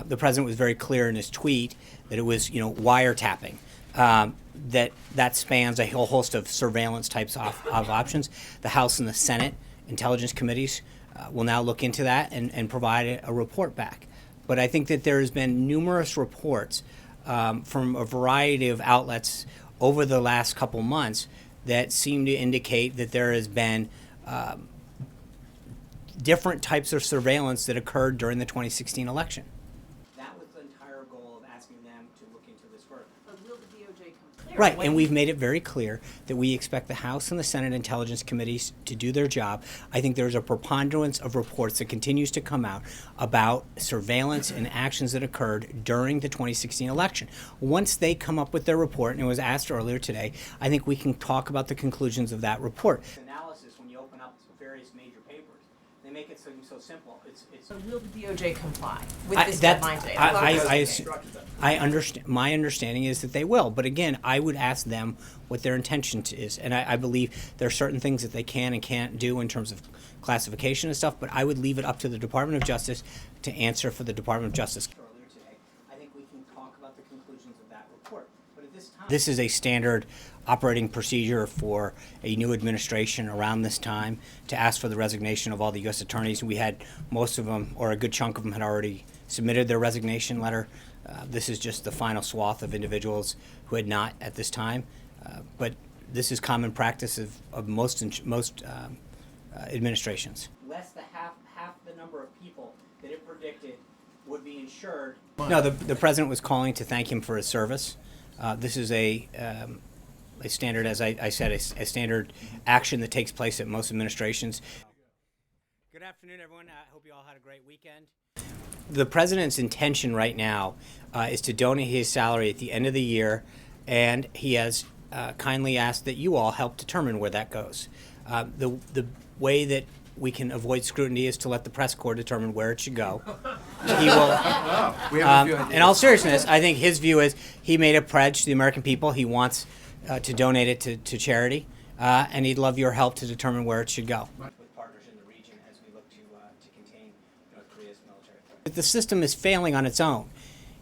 The president was very clear in his tweet that it was, wiretapping. That spans a whole host of surveillance types of options. The House and the Senate intelligence committees will now look into that and provide a report back. But I think that there has been numerous reports from a variety of outlets over the last couple months that seem to indicate that there has been different types of surveillance that occurred during the 2016 election. That was the entire goal of asking them to look into this further. But will the DOJ come clear? Right, and we've made it very clear that we expect the House and the Senate Intelligence Committees to do their job. I think there's a preponderance of reports that continues to come out about surveillance and actions that occurred during the 2016 election. Once they come up with their report, and it was asked earlier today, I think we can talk about the conclusions of that report. Analysis, when you open up various major papers, they make it seem so simple. So will the DOJ comply with this deadline today? I understand. My understanding is that they will, but again, I would ask them what their intention is, and I believe there are certain things that they can and can't do in terms of classification and stuff. But I would leave it up to the Department of Justice to answer for the Department of Justice. Earlier today, I think we can talk about the conclusions of that report. But at this time, this is a standard operating procedure for a new administration around this time to ask for the resignation of all the U.S. attorneys. We had most of them, or a good chunk of them, had already submitted their resignation letter. This is just the final swath of individuals who had not at this time. But this is common practice of most administrations. Less than half the number of people that it predicted would be insured. No, the president was calling to thank him for his service. This is a standard, as I said, a standard action that takes place at most administrations. Good afternoon, everyone. I hope you all had a great weekend. The president's intention right now is to donate his salary at the end of the year, and he has kindly asked that you all help determine where that goes. The way that we can avoid scrutiny is to let the press corps determine where it should go. He will. In all seriousness, I think his view is he made a pledge to the American people. He wants to donate it to charity, and he'd love your help to determine where it should go. With partners in the region as we look to contain North Korea's military threat. The system is failing on its own.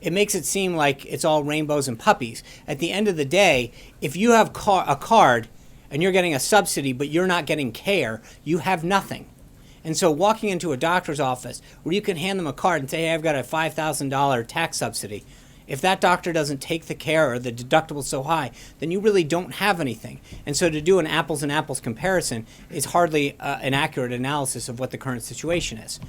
It makes it seem like it's all rainbows and puppies. At the end of the day, if you have a card and you're getting a subsidy but you're not getting care, you have nothing. And so walking into a doctor's office where you can hand them a card and say, hey, I've got a $5,000 tax subsidy, if that doctor doesn't take the care or the deductible's so high, then you really don't have anything. And so to do an apples and apples comparison is hardly an accurate analysis of what the current situation is.